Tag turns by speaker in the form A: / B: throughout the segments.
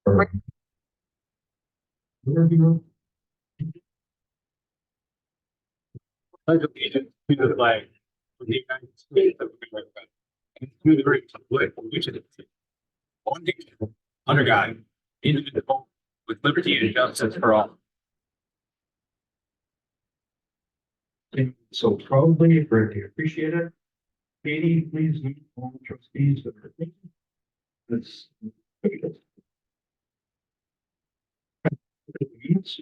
A: Or-
B: I just need it to the flag. With the United States of America, and to the republic for which it is one nation, under God, indivisible, with liberty and justice for all.
A: So probably greatly appreciate it. Katie, please meet all the trustees that are thinking. Let's.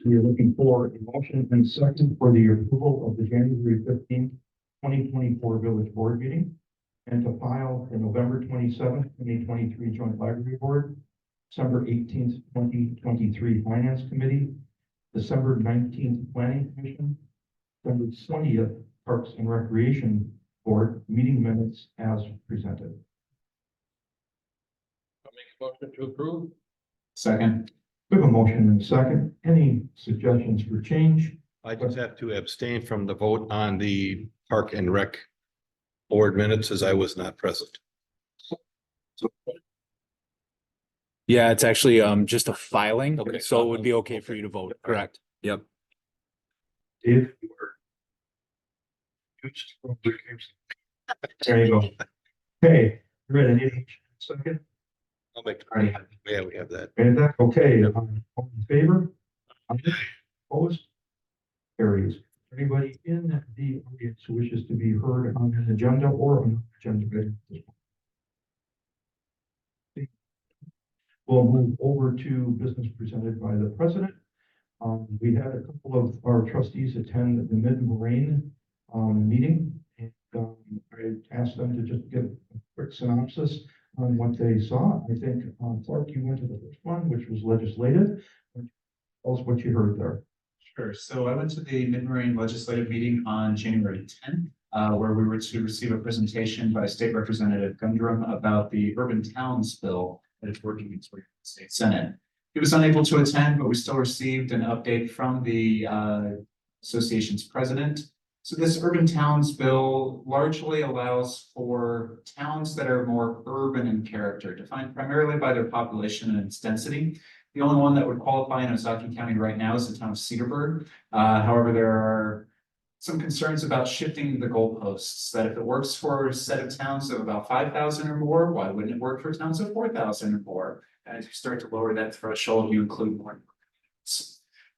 A: We are looking for a motion and second for the approval of the January 15th, 2024 village board meeting. And to file the November 27th, 2023 joint library board, December 18th, 2023 finance committee, December 19th planning commission, December 20th parks and recreation board meeting minutes as presented.
B: I'll make a motion to approve.
C: Second.
A: We have a motion and a second. Any suggestions for change?
D: I just have to abstain from the vote on the Park and Rec board minutes as I was not present.
E: Yeah, it's actually just a filing,
D: Okay.
E: so it would be okay for you to vote, correct? Yep.
A: Dave? There you go. Okay, ready? Any second?
D: I'll make,
A: Alright.
D: yeah, we have that.
A: And that, okay, all in favor? Opposed? Carries. Anybody in the audience who wishes to be heard on an agenda or on agenda item? We'll move over to business presented by the president. We had a couple of our trustees attend the Mid-Moraine meeting, and I asked them to just give a quick synopsis on what they saw. I think, Clark, you went to the first one, which was legislative. Tell us what you heard there.
C: Sure. So I went to the Mid-Moraine Legislative Meeting on January 10th, where we were to receive a presentation by State Representative Gundrum about the Urban Towns Bill that is working its way to the State Senate. He was unable to attend, but we still received an update from the association's president. So this Urban Towns Bill largely allows for towns that are more urban in character, defined primarily by their population and its density. The only one that would qualify in Ozaukee County right now is the town of Cedarburg. However, there are some concerns about shifting the goalposts, that if it works for a set of towns of about 5,000 or more, why wouldn't it work for towns of 4,000 or more? As you start to lower that threshold, you include more.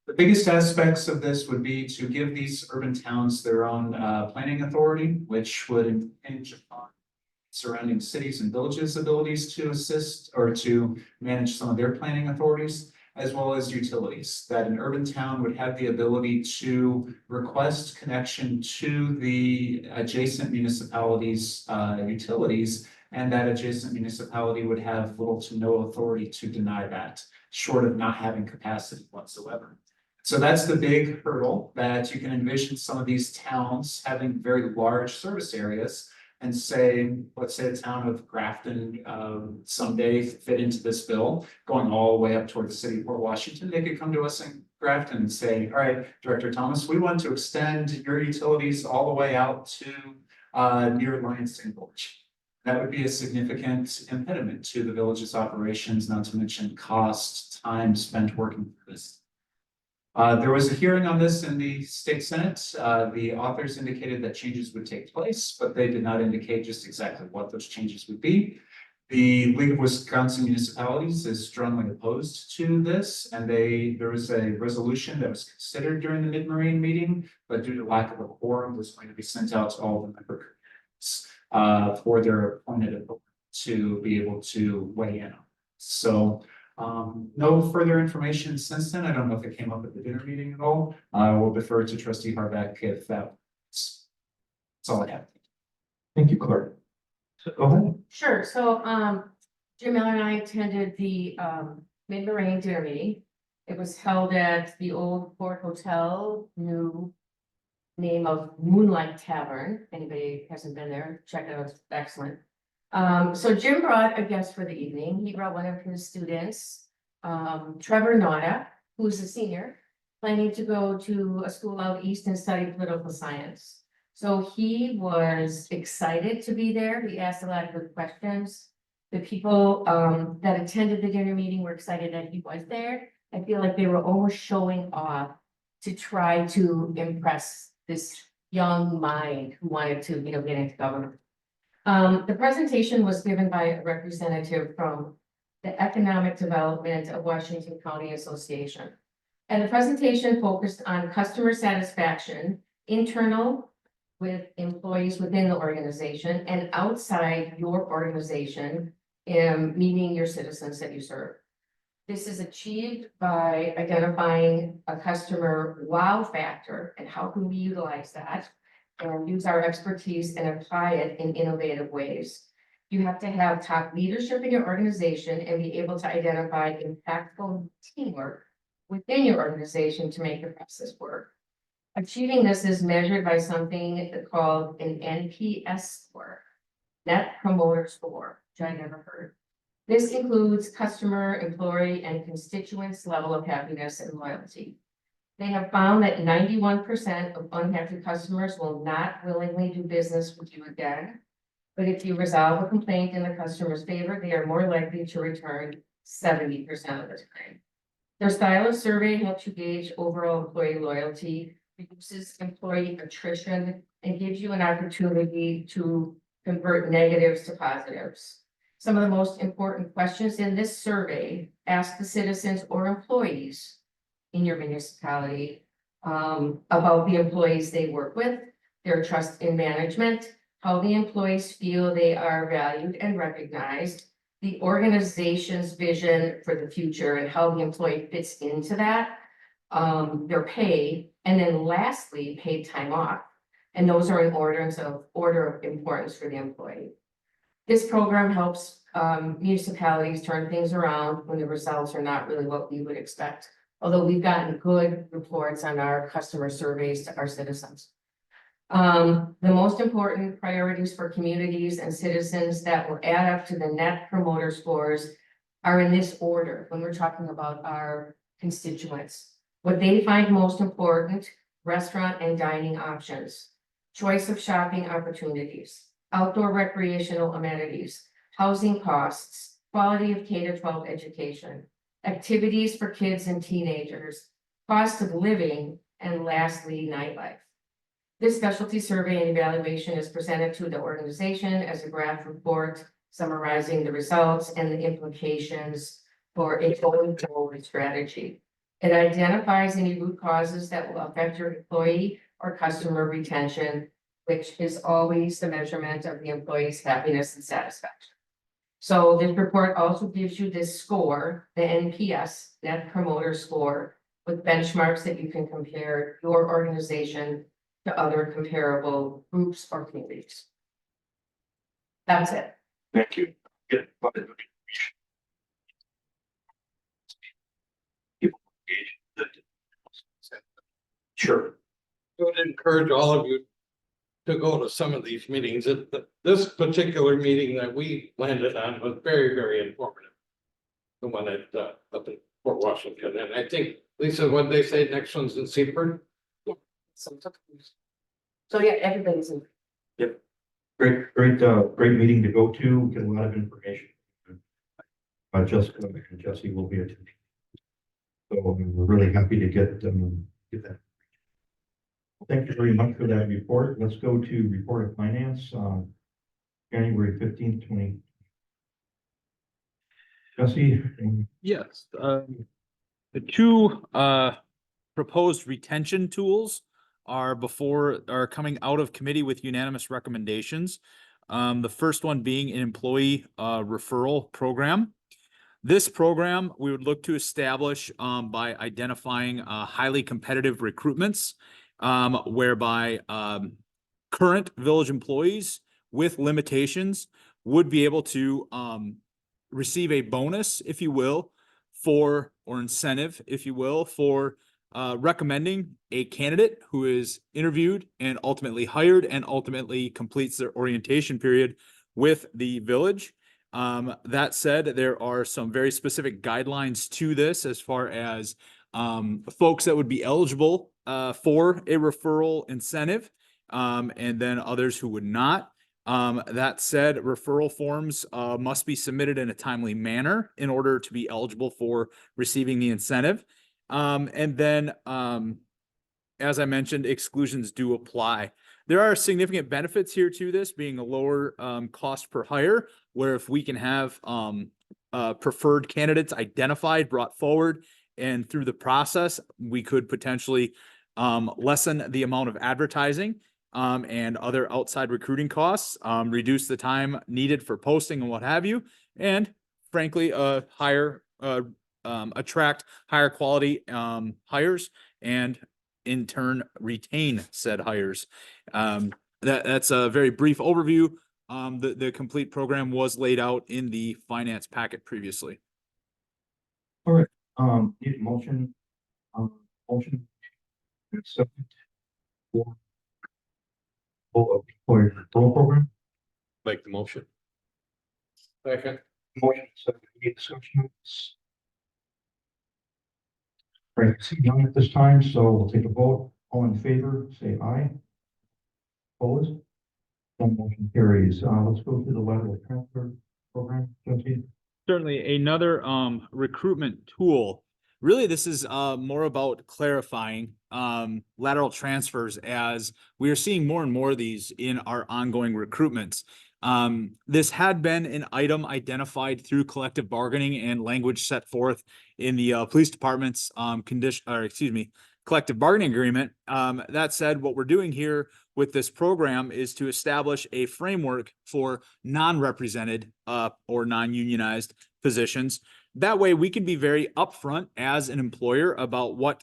C: The biggest aspects of this would be to give these urban towns their own planning authority, which would impinge upon surrounding cities and villages' abilities to assist or to manage some of their planning authorities, as well as utilities, that an urban town would have the ability to request connection to the adjacent municipalities' utilities, and that adjacent municipality would have little to no authority to deny that, short of not having capacity whatsoever. So that's the big hurdle, that you can envision some of these towns having very large service areas, and say, let's say the town of Grafton someday fit into this bill, going all the way up toward the city of Port Washington. They could come to us in Grafton and say, all right, Director Thomas, we want to extend your utilities all the way out to near Lansing Village. That would be a significant impediment to the village's operations, not to mention cost, time spent working for this. There was a hearing on this in the state senate. The authors indicated that changes would take place, but they did not indicate just exactly what those changes would be. The League of Wisconsin Municipalities is strongly opposed to this, and there was a resolution that was considered during the Mid-Moraine meeting, but due to lack of a quorum, was going to be sent out to all the member communities for their appointed authority to be able to weigh in on. So no further information since then. I don't know if it came up at the dinner meeting at all. I will defer to Trustee Harbeck if that's all I have.
A: Thank you, Clark. So go ahead.
F: Sure, so Jim Miller and I attended the Mid-Moraine dinner meeting. It was held at the Old Port Hotel, new name of Moonlight Tavern. Anybody hasn't been there, check it out, it's excellent. So Jim brought a guest for the evening. He brought one of his students, Trevor Nauta, who's a senior, planning to go to a school out east and study political science. So he was excited to be there. He asked a lot of good questions. The people that attended the dinner meeting were excited that he was there. I feel like they were almost showing off to try to impress this young mind who wanted to, get into government. The presentation was given by a representative from the Economic Development of Washington County Association. And the presentation focused on customer satisfaction, internal with employees within the organization and outside your organization, meaning your citizens that you serve. This is achieved by identifying a customer wow factor and how can we utilize that and use our expertise and apply it in innovative ways. You have to have top leadership in your organization and be able to identify impactful teamwork within your organization to make the process work. Achieving this is measured by something called an NPS score, Net Promoter Score, which I never heard. This includes customer, employee, and constituents' level of happiness and loyalty. They have found that 91% of unhappy customers will not willingly do business with you again. But if you resolve a complaint in the customer's favor, they are more likely to return 70% of the time. Their style of survey helps you gauge overall employee loyalty, reduces employee attrition, and gives you an opportunity to convert negatives to positives. Some of the most important questions in this survey ask the citizens or employees in your municipality about the employees they work with, their trust in management, how the employees feel they are valued and recognized, the organization's vision for the future and how the employee fits into that, their pay, and then lastly, paid time off. And those are in order of importance for the employee. This program helps municipalities turn things around when the results are not really what we would expect. Although we've gotten good reports on our customer surveys to our citizens. The most important priorities for communities and citizens that will add up to the Net Promoter Scores are in this order when we're talking about our constituents. What they find most important: restaurant and dining options, choice of shopping opportunities, outdoor recreational amenities, housing costs, quality of K-12 education, activities for kids and teenagers, cost of living, and lastly, nightlife. This specialty survey and evaluation is presented to the organization as a graph report summarizing the results and the implications for a going forward strategy. It identifies any root causes that will affect your employee or customer retention, which is always the measurement of the employee's happiness and satisfaction. So this report also gives you this score, the NPS, Net Promoter Score, with benchmarks that you can compare your organization to other comparable groups or communities. That's it.
A: Thank you. Sure.
G: I would encourage all of you to go to some of these meetings. This particular meeting that we landed on was very, very informative. The one at up in Fort Washington, and I think, Lisa, what they say, next one's in Seaford.
F: So yeah, everybody's in.
A: Great meeting to go to, get a lot of information. Jessica and Jesse will be attending. So we're really happy to get that. Thank you very much for that report. Let's go to report of finance, January 15th, 20. Jesse?
E: Yes, the two proposed retention tools are coming out of committee with unanimous recommendations. The first one being an employee referral program. This program we would look to establish by identifying highly competitive recruitments, whereby current village employees with limitations would be able to receive a bonus, if you will, or incentive, if you will, for recommending a candidate who is interviewed and ultimately hired and ultimately completes their orientation period with the village. That said, there are some very specific guidelines to this as far as folks that would be eligible for a referral incentive, and then others who would not. That said, referral forms must be submitted in a timely manner in order to be eligible for receiving the incentive. And then, as I mentioned, exclusions do apply. There are significant benefits here to this being a lower cost per hire, where if we can have preferred candidates identified, brought forward, and through the process, we could potentially lessen the amount of advertising and other outside recruiting costs, reduce the time needed for posting and what have you, and frankly, attract higher quality hires and in turn retain said hires. That's a very brief overview. The complete program was laid out in the finance packet previously.
A: Need a motion, motion. and second for employee referral program.
D: Make the motion.
G: Second.
A: Motion, second, any discussions? Right, see none at this time, so we'll take a vote. All in favor, say aye. Opposed? Then motion carries. Let's go to the lateral transfer program, Jesse.
E: Certainly another recruitment tool. Really, this is more about clarifying lateral transfers as we are seeing more and more of these in our ongoing recruitments. This had been an item identified through collective bargaining and language set forth in the police department's collective bargaining agreement. That said, what we're doing here with this program is to establish a framework for non-represented or non-unionized positions. That way we can be very upfront as an employer about what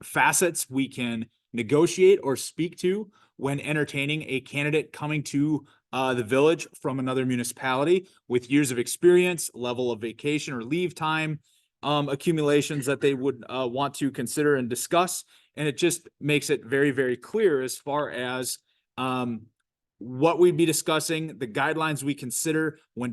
E: facets we can negotiate or speak to when entertaining a candidate coming to the village from another municipality with years of experience, level of vacation or leave time, accumulations that they would want to consider and discuss. And it just makes it very, very clear as far as what we'd be discussing, the guidelines we consider when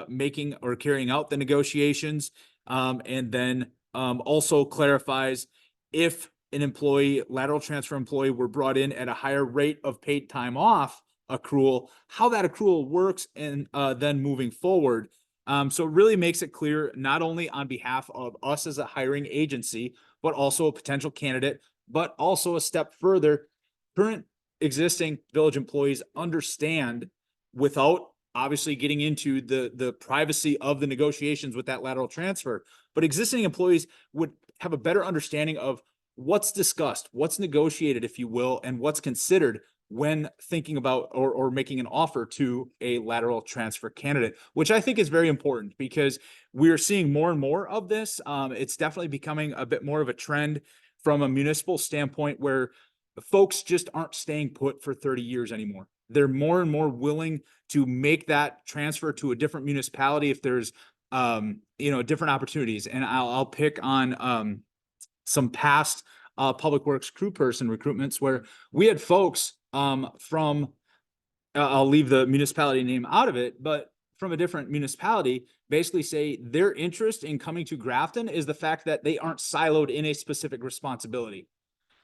E: making or carrying out the negotiations, and then also clarifies if an employee, lateral transfer employee, were brought in at a higher rate of paid time off accrual, how that accrual works, and then moving forward. So it really makes it clear, not only on behalf of us as a hiring agency, but also a potential candidate, but also a step further, current existing village employees understand, without obviously getting into the privacy of the negotiations with that lateral transfer, but existing employees would have a better understanding of what's discussed, what's negotiated, if you will, and what's considered when thinking about or making an offer to a lateral transfer candidate, which I think is very important because we're seeing more and more of this. It's definitely becoming a bit more of a trend from a municipal standpoint where folks just aren't staying put for 30 years anymore. They're more and more willing to make that transfer to a different municipality if there's different opportunities. And I'll pick on some past public works crew person recruitments where we had folks from I'll leave the municipality name out of it, but from a different municipality basically say their interest in coming to Grafton is the fact that they aren't siloed in a specific responsibility,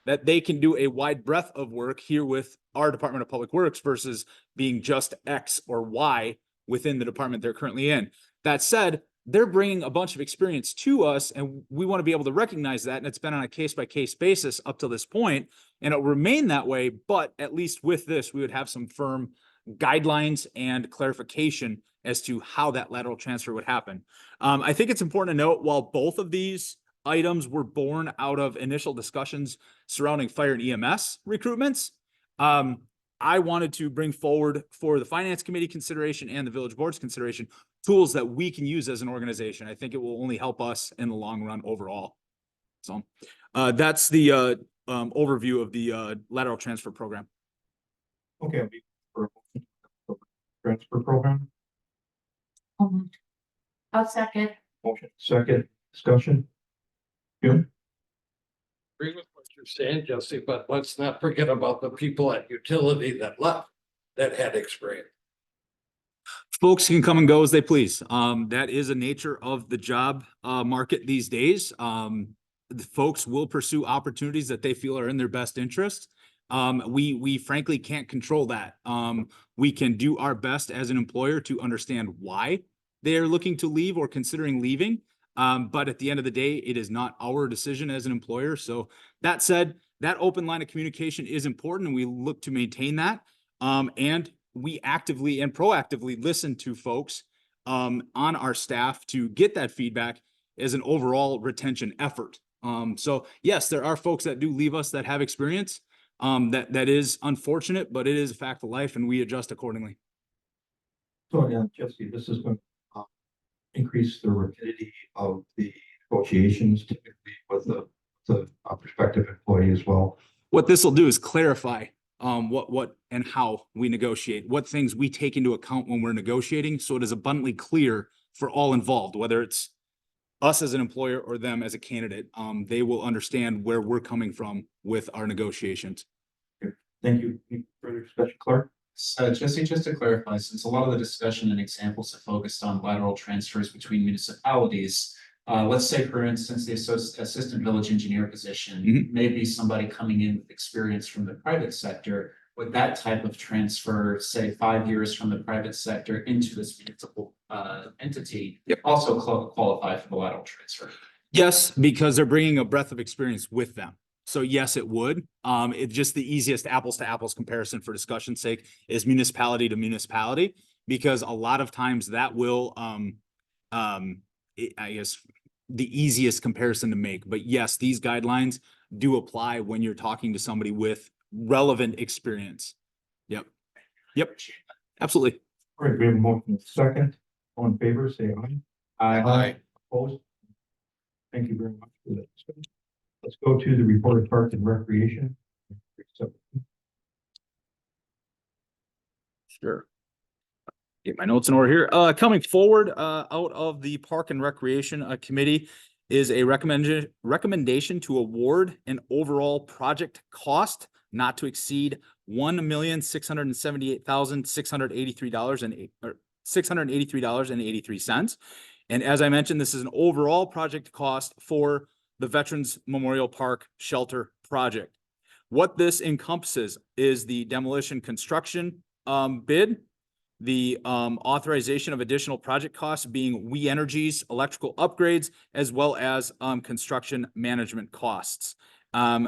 E: that they can do a wide breadth of work here with our Department of Public Works versus being just X or Y within the department they're currently in. That said, they're bringing a bunch of experience to us, and we want to be able to recognize that. And it's been on a case-by-case basis up to this point, and it'll remain that way. But at least with this, we would have some firm guidelines and clarification as to how that lateral transfer would happen. I think it's important to note, while both of these items were born out of initial discussions surrounding fire and EMS recruitments, I wanted to bring forward for the finance committee consideration and the village board's consideration tools that we can use as an organization. I think it will only help us in the long run overall. So that's the overview of the lateral transfer program.
A: Okay, for transfer program,
F: I'll second.
A: motion, second, discussion. Jim?
G: Agree with what you're saying, Jesse, but let's not forget about the people at utility that left that had experience.
E: Folks can come and go as they please. That is a nature of the job market these days. The folks will pursue opportunities that they feel are in their best interest. We frankly can't control that. We can do our best as an employer to understand why they are looking to leave or considering leaving. But at the end of the day, it is not our decision as an employer. So that said, that open line of communication is important and we look to maintain that. And we actively and proactively listen to folks on our staff to get that feedback as an overall retention effort. So yes, there are folks that do leave us that have experience. That is unfortunate, but it is a fact of life and we adjust accordingly.
A: So, yeah, Jesse, this is going to increase the rapidity of the negotiations typically with the prospective employee as well.
E: What this will do is clarify what and how we negotiate, what things we take into account when we're negotiating, so it is abundantly clear for all involved, whether it's us as an employer or them as a candidate. They will understand where we're coming from with our negotiations.
A: Thank you. Any further discussion, Clark?
C: So Jesse, just to clarify, since a lot of the discussion and examples have focused on lateral transfers between municipalities, let's say, for instance, the assistant village engineer position, maybe somebody coming in with experience from the private sector. Would that type of transfer, say 5 years from the private sector into this municipal entity, also qualify for the lateral transfer?
E: Yes, because they're bringing a breadth of experience with them. So yes, it would. It's just the easiest apples to apples comparison for discussion's sake is municipality to municipality, because a lot of times that will, I guess, the easiest comparison to make. But yes, these guidelines do apply when you're talking to somebody with relevant experience. Yep. Absolutely.
A: All right, we have a motion second. All in favor, say aye.
G: Aye.
A: Opposed? Thank you very much for that discussion. Let's go to the report of Parks and Recreation.
E: Sure. Get my notes in order here. Coming forward, out of the Park and Recreation Committee is a recommendation to award an overall project cost not to exceed $1,678,683.83. And as I mentioned, this is an overall project cost for the Veterans Memorial Park Shelter Project. What this encompasses is the demolition construction bid, the authorization of additional project costs being We Energy's electrical upgrades, as well as construction management costs.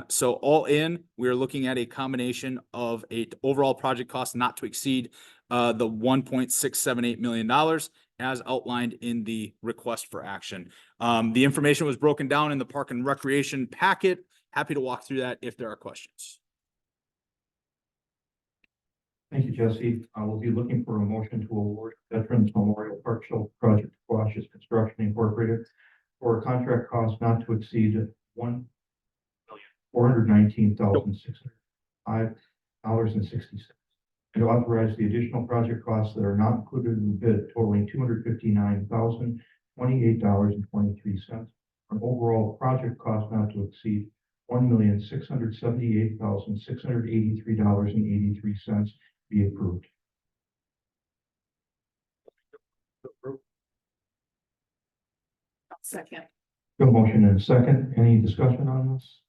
E: So all in, we're looking at a combination of a overall project cost not to exceed the $1.678 million as outlined in the request for action. The information was broken down in the Park and Recreation packet. Happy to walk through that if there are questions.
A: Thank you, Jesse. I will be looking for a motion to award Veterans Memorial Park Shelter Project to Quash's Construction Incorporated for a contract cost not to exceed $1,419,605.60, and to authorize the additional project costs that are not included in the bid totaling $259,028.23, an overall project cost not to exceed $1,678,683.83 be approved.
F: Second.
A: The motion and a second. Any discussion on this?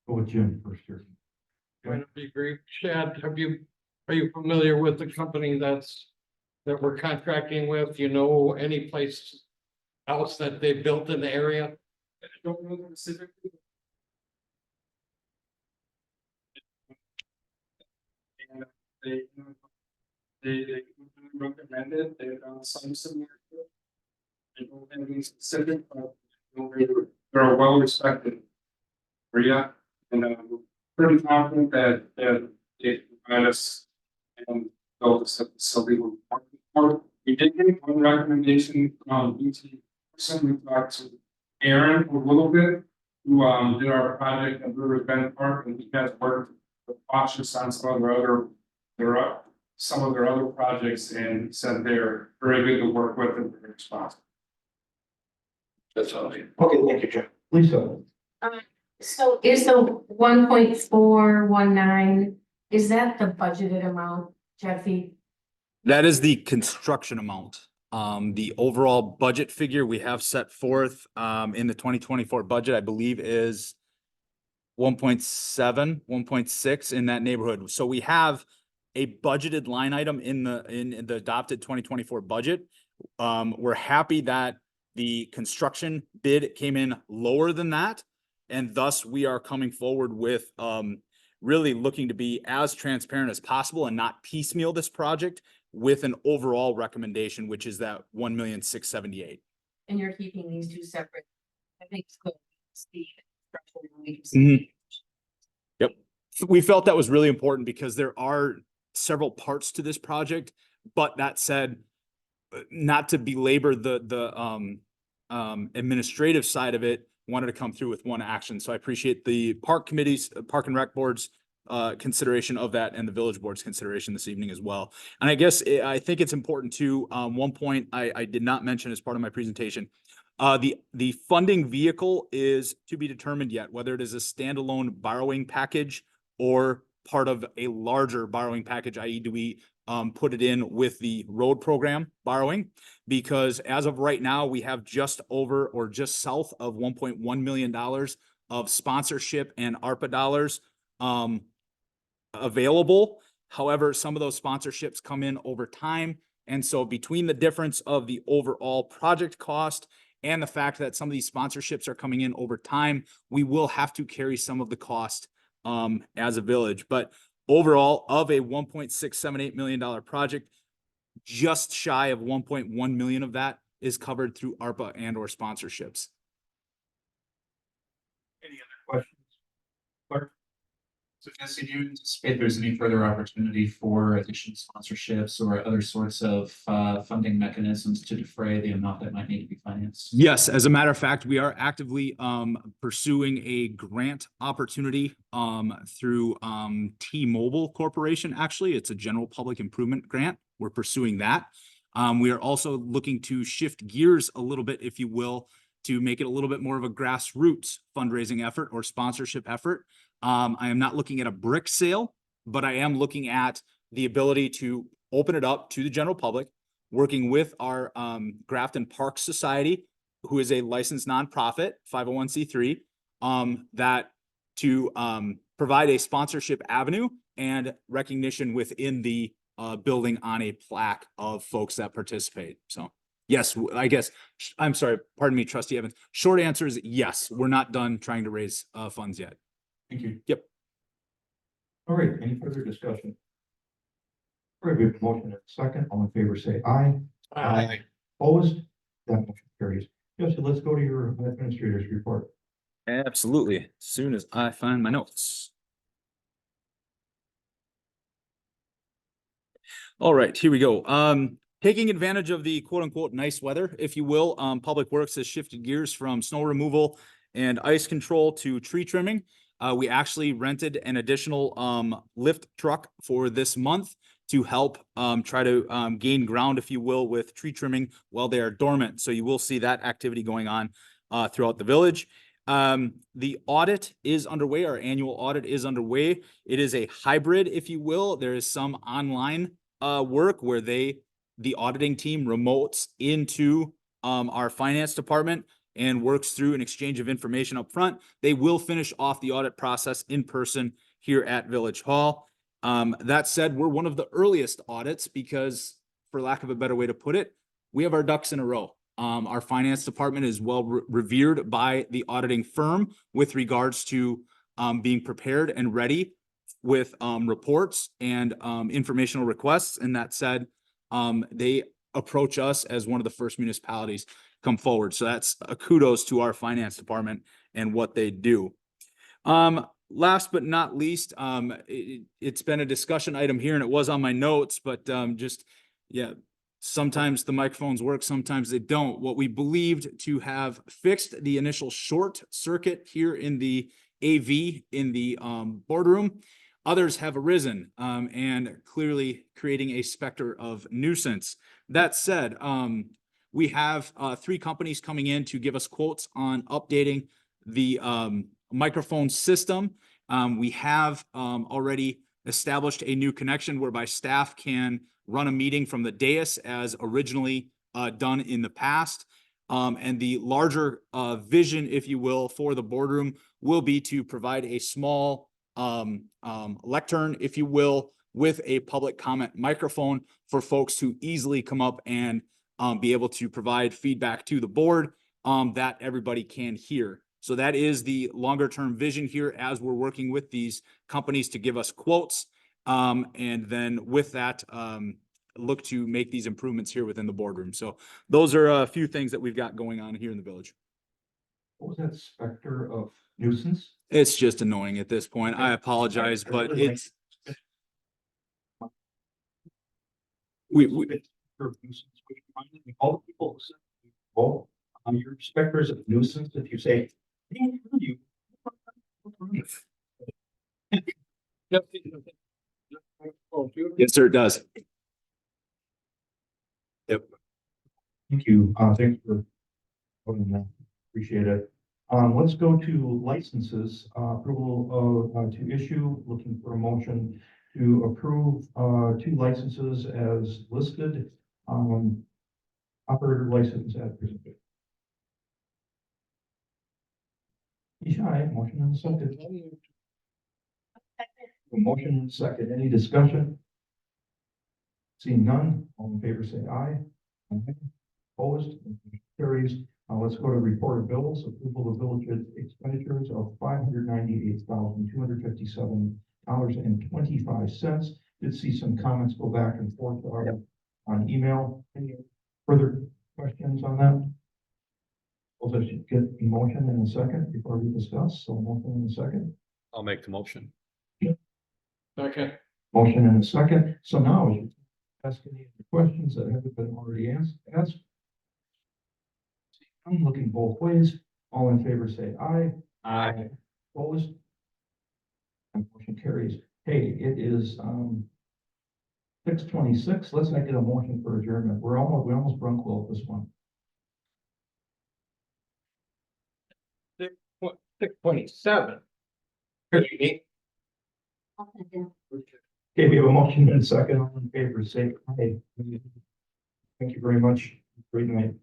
A: Go with Jim first here.
G: Going to be great. Chad, are you familiar with the company that we're contracting with? You know, any place else that they built in the area? I don't know specifically. They recommended, they've done some similar. I don't have any specific, but they're well respected. Area, and I'm pretty confident that they provide us and build us a facility. We did get one recommendation from BT. We talked to Aaron a little bit, who did our project at Rivers Bend Park, and he has worked with Quash's on some of their other projects, and said they're very good to work with and very responsible. That's all.
A: Okay, thank you, Jim. Lisa.
F: So is the 1.419, is that the budgeted amount, Jeffy?
E: That is the construction amount. The overall budget figure we have set forth in the 2024 budget, I believe, is 1.7, 1.6 in that neighborhood. So we have a budgeted line item in the adopted 2024 budget. We're happy that the construction bid came in lower than that. And thus we are coming forward with, really looking to be as transparent as possible and not piecemeal this project with an overall recommendation, which is that 1,678,000.
F: And you're keeping these two separate, I think it's good. Speed.
E: Mhm. Yep. We felt that was really important because there are several parts to this project, but that said, not to belabor the administrative side of it, wanted to come through with one action. So I appreciate the park committees, Park and Rec boards consideration of that and the village board's consideration this evening as well. And I guess I think it's important to one point I did not mention as part of my presentation. The funding vehicle is to be determined yet, whether it is a standalone borrowing package or part of a larger borrowing package, i.e. do we put it in with the road program borrowing? Because as of right now, we have just over or just south of $1.1 million of sponsorship and ARPA dollars available. However, some of those sponsorships come in over time. And so between the difference of the overall project cost and the fact that some of these sponsorships are coming in over time, we will have to carry some of the cost as a village. But overall, of a $1.678 million project, just shy of 1.1 million of that is covered through ARPA and or sponsorships.
A: Any other questions? Clerk?
C: So Jesse, do you anticipate there's any further opportunity for additional sponsorships or other sorts of funding mechanisms to defray the amount that might need to be financed?
E: Yes, as a matter of fact, we are actively pursuing a grant opportunity through T-Mobile Corporation. Actually, it's a general public improvement grant. We're pursuing that. We are also looking to shift gears a little bit, if you will, to make it a little bit more of a grassroots fundraising effort or sponsorship effort. I am not looking at a brick sale, but I am looking at the ability to open it up to the general public, working with our Grafton Park Society, who is a licensed nonprofit, 501c3, that to provide a sponsorship avenue and recognition within the building on a plaque of folks that participate. So yes, I guess, I'm sorry, pardon me, Trustee Evans. Short answer is yes, we're not done trying to raise funds yet.
C: Thank you.
E: Yep.
A: All right, any further discussion? All right, we have a motion and a second. All in favor, say aye.
G: Aye.
A: Opposed? That motion carries. Jesse, let's go to your administrator's report.
E: Absolutely. As soon as I find my notes. All right, here we go. Taking advantage of the quote unquote nice weather, if you will, Public Works has shifted gears from snow removal and ice control to tree trimming. We actually rented an additional lift truck for this month to help try to gain ground, if you will, with tree trimming while they are dormant. So you will see that activity going on throughout the village. The audit is underway. Our annual audit is underway. It is a hybrid, if you will. There is some online work where the auditing team remotes into our finance department and works through an exchange of information up front. They will finish off the audit process in person here at Village Hall. That said, we're one of the earliest audits because, for lack of a better way to put it, we have our ducks in a row. Our finance department is well revered by the auditing firm with regards to being prepared and ready with reports and informational requests. And that said, they approach us as one of the first municipalities come forward. So that's a kudos to our finance department and what they do. Last but not least, it's been a discussion item here and it was on my notes, but sometimes the microphones work, sometimes they don't. What we believed to have fixed the initial short circuit here in the AV in the boardroom, others have arisen and clearly creating a specter of nuisance. That said, we have 3 companies coming in to give us quotes on updating the microphone system. We have already established a new connection whereby staff can run a meeting from the dais as originally done in the past. And the larger vision, if you will, for the boardroom will be to provide a small lectern, if you will, with a public comment microphone for folks to easily come up and be able to provide feedback to the board that everybody can hear. So that is the longer term vision here as we're working with these companies to give us quotes. And then with that, look to make these improvements here within the boardroom. So those are a few things that we've got going on here in the village.
A: What was that specter of nuisance?
E: It's just annoying at this point. I apologize, but it's. We,
A: Specter of nuisance, which reminds me, all the people who said, well, your specters of nuisance, if you say, "Hey, who are you?"
E: yes, sir, it does.
A: Thank you, thanks for voting that, appreciate it. Let's go to licenses, approval of, to issue, looking for a motion to approve, 2 licenses as listed, operator license at presented. Ishai, motion and a second. A motion and a second, any discussion? Seeing none, all in favor say aye. Aye. Opposed, motion carries. Let's go to report of bills, approval of village expenditures of $598,257.25. Did see some comments go back and forth on email. Any further questions on that? Well, I should get a motion in a second before we discuss, so motion in a second.
D: I'll make the motion.
G: Okay.
A: Motion in a second, so now you ask any of the questions that haven't been already asked. I'm looking both ways. All in favor say aye. Aye. Opposed? And motion carries. Hey, it is 6:26. Let's not get a motion for adjournment. We almost brunk will this one.
G: 6:27.
A: Okay, we have a motion and a second. All in favor say aye. Thank you very much. Great night.